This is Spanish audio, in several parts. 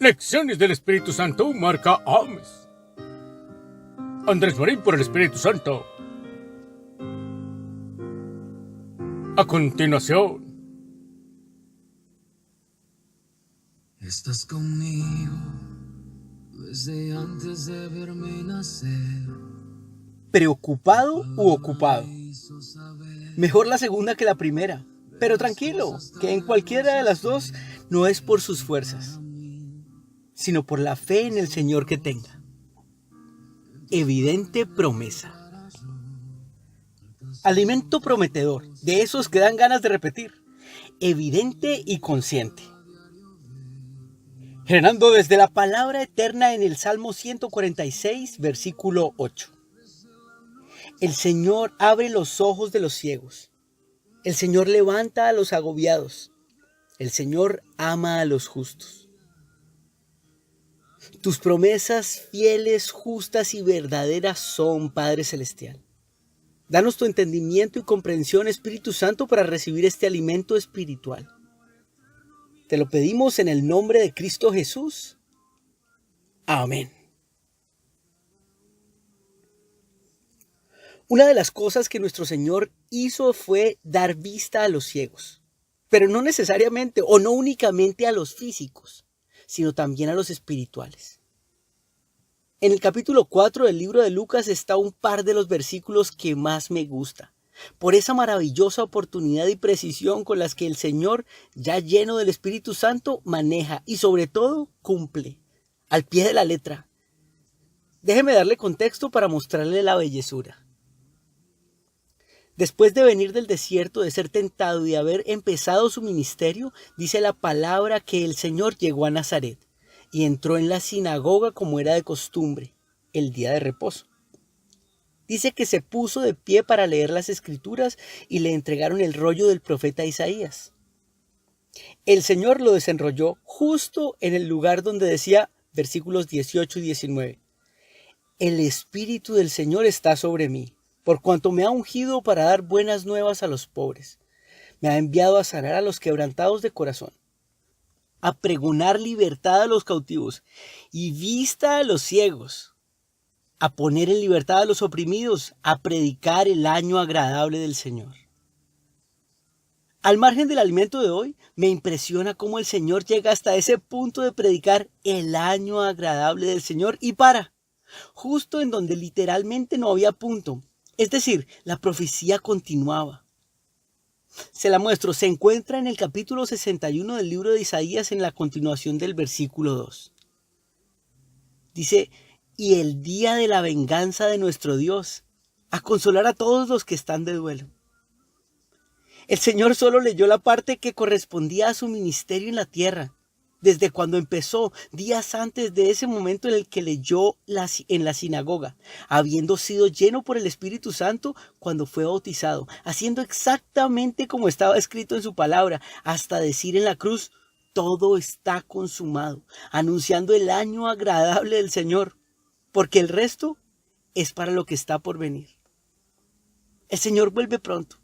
Conexiones del Espíritu Santo, marca Ames. Andrés Marín por el Espíritu Santo. A continuación. Estás conmigo desde antes de verme nacer. ¿Preocupado u ocupado? Mejor la segunda que la primera. Pero tranquilo, que en cualquiera de las dos no es por sus fuerzas, sino por la fe en el Señor que tenga. Evidente promesa. Alimento prometedor, de esos que dan ganas de repetir. Evidente y consciente. Generando desde la palabra eterna en el Salmo 146, versículo 8. El Señor abre los ojos de los ciegos. El Señor levanta a los agobiados. El Señor ama a los justos. Tus promesas fieles, justas y verdaderas son, Padre Celestial. Danos tu entendimiento y comprensión, Espíritu Santo, para recibir este alimento espiritual. Te lo pedimos en el nombre de Cristo Jesús. Amén. Una de las cosas que nuestro Señor hizo fue dar vista a los ciegos, pero no necesariamente o no únicamente a los físicos, sino también a los espirituales. En el capítulo 4 del libro de Lucas está un par de los versículos que más me gusta, por esa maravillosa oportunidad y precisión con las que el Señor, ya lleno del Espíritu Santo, maneja y sobre todo cumple, al pie de la letra. Déjeme darle contexto para mostrarle la bellezura. Después de venir del desierto, de ser tentado y de haber empezado su ministerio, dice la palabra que el Señor llegó a Nazaret y entró en la sinagoga como era de costumbre, el día de reposo. Dice que se puso de pie para leer las Escrituras y le entregaron el rollo del profeta Isaías. El Señor lo desenrolló justo en el lugar donde decía, versículos 18 y 19, el Espíritu del Señor está sobre mí, por cuanto me ha ungido para dar buenas nuevas a los pobres. Me ha enviado a sanar a los quebrantados de corazón, a pregonar libertad a los cautivos y vista a los ciegos, a poner en libertad a los oprimidos, a predicar el año agradable del Señor. Al margen del alimento de hoy, me impresiona cómo el Señor llega hasta ese punto de predicar el año agradable del Señor y para, justo en donde literalmente no había punto. Es decir, la profecía continuaba. Se la muestro, se encuentra en el capítulo 61 del libro de Isaías en la continuación del versículo 2. Dice, y el día de la venganza de nuestro Dios, a consolar a todos los que están de duelo. El Señor solo leyó la parte que correspondía a su ministerio en la tierra, desde cuando empezó, días antes de ese momento en el que leyó en la sinagoga, habiendo sido lleno por el Espíritu Santo cuando fue bautizado, haciendo exactamente como estaba escrito en su palabra, hasta decir en la cruz, todo está consumado, anunciando el año agradable del Señor, porque el resto es para lo que está por venir. El Señor vuelve pronto,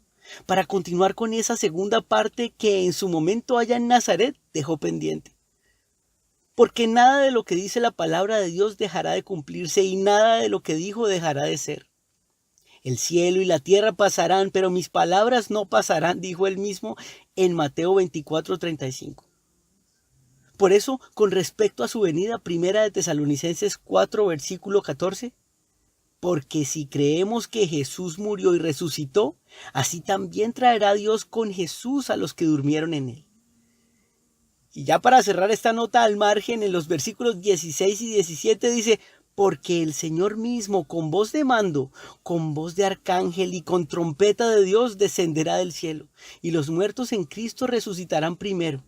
para continuar con esa segunda parte que en su momento allá en Nazaret dejó pendiente. Porque nada de lo que dice la palabra de Dios dejará de cumplirse y nada de lo que dijo dejará de ser. El cielo y la tierra pasarán, pero mis palabras no pasarán, dijo él mismo en Mateo 24:35. Por eso, con respecto a su venida, primera de Tesalonicenses 4, versículo 14, porque si creemos que Jesús murió y resucitó, así también traerá Dios con Jesús a los que durmieron en él. Y ya para cerrar esta nota al margen, en los versículos 16 y 17 dice, porque el Señor mismo con voz de mando, con voz de arcángel y con trompeta de Dios descenderá del cielo, y los muertos en Cristo resucitarán primero.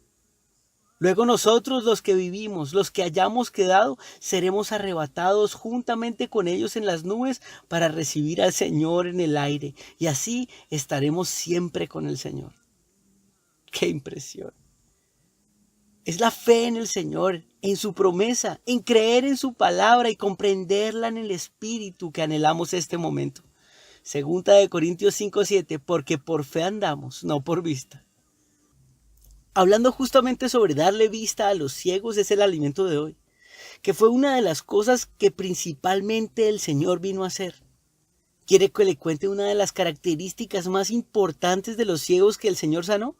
Luego nosotros los que vivimos, los que hayamos quedado, seremos arrebatados juntamente con ellos en las nubes para recibir al Señor en el aire, y así estaremos siempre con el Señor. ¡Qué impresión! Es la fe en el Señor, en su promesa, en creer en su palabra y comprenderla en el Espíritu que anhelamos este momento. Segunda de Corintios 5:7, porque por fe andamos, no por vista. hablando justamente sobre darle vista a los ciegos, es el alimento de hoy, que fue una de las cosas que principalmente el Señor vino a hacer. ¿Quiere que le cuente una de las características más importantes de los ciegos que el Señor sanó?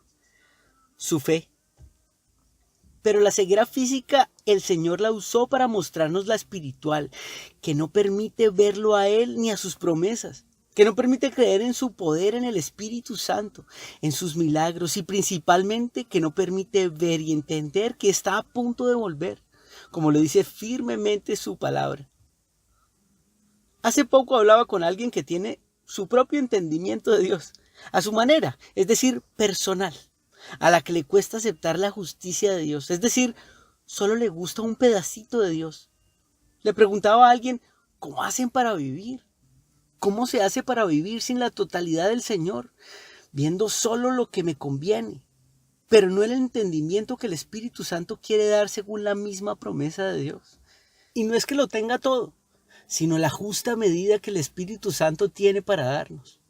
Su fe. Pero la ceguera física el Señor la usó para mostrarnos la espiritual, que no permite verlo a Él ni a sus promesas, que no permite creer en su poder, en el Espíritu Santo, en sus milagros y principalmente que no permite ver y entender que está a punto de volver, como lo dice firmemente su palabra. Hace poco hablaba con alguien que tiene su propio entendimiento de Dios, a su manera, es decir, personal, a la que le cuesta aceptar la justicia de Dios, es decir, solo le gusta un pedacito de Dios. Le preguntaba a alguien, ¿cómo hacen para vivir? ¿Cómo se hace para vivir sin la totalidad del Señor, viendo solo lo que me conviene, pero no el entendimiento que el Espíritu Santo quiere dar según la misma promesa de Dios? Y no es que lo tenga todo, sino la justa medida que el Espíritu Santo tiene para darnos.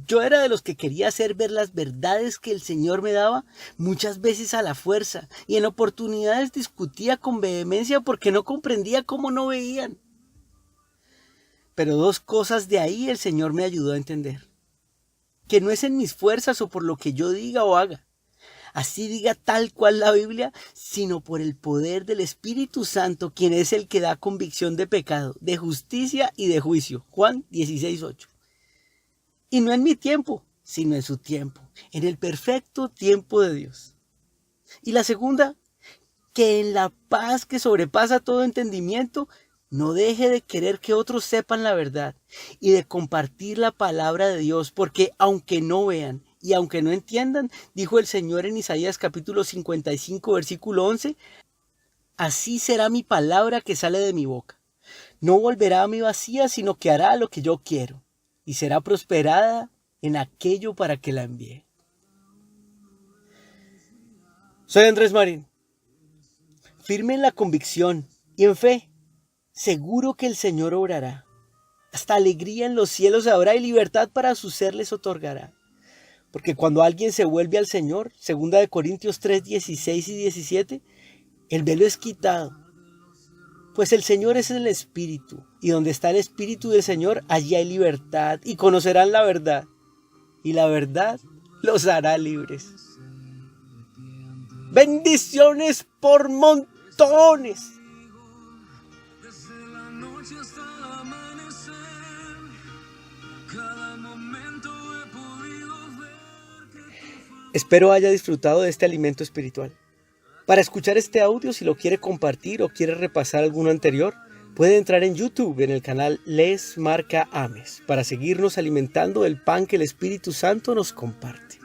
Yo era de los que quería hacer ver las verdades que el Señor me daba, muchas veces a la fuerza, y en oportunidades discutía con vehemencia porque no comprendía cómo no veían. Pero dos cosas de ahí el Señor me ayudó a entender. Que no es en mis fuerzas o por lo que yo diga o haga, así diga tal cual la Biblia, sino por el poder del Espíritu Santo, quien es el que da convicción de pecado, de justicia y de juicio. Juan 16:8. Y no en mi tiempo, sino en su tiempo, en el perfecto tiempo de Dios. Y la segunda, que en la paz que sobrepasa todo entendimiento, no deje de querer que otros sepan la verdad y de compartir la palabra de Dios, porque aunque no vean y aunque no entiendan, dijo el Señor en Isaías capítulo 55, versículo 11, así será mi palabra que sale de mi boca. No volverá a mí vacía, sino que hará lo que yo quiero, y será prosperada en aquello para que la envíe. Soy Andrés Marín, firme en la convicción y en fe, seguro que el Señor obrará. Hasta alegría en los cielos habrá y libertad para su ser les otorgará. Porque cuando alguien se vuelve al Señor, 2 Corintios 3, 16 y 17, el velo es quitado. Pues el Señor es el Espíritu, y donde está el Espíritu del Señor, allí hay libertad, y conocerán la verdad, y la verdad los hará libres. Bendiciones por montones. Desde la noche hasta el amanecer, cada momento he podido ver que Espero haya disfrutado de este alimento espiritual. Para escuchar este audio, si lo quiere compartir o quiere repasar alguno anterior, puede entrar en YouTube en el canal Les Marca Ames para seguirnos alimentando del pan que el Espíritu Santo nos comparte.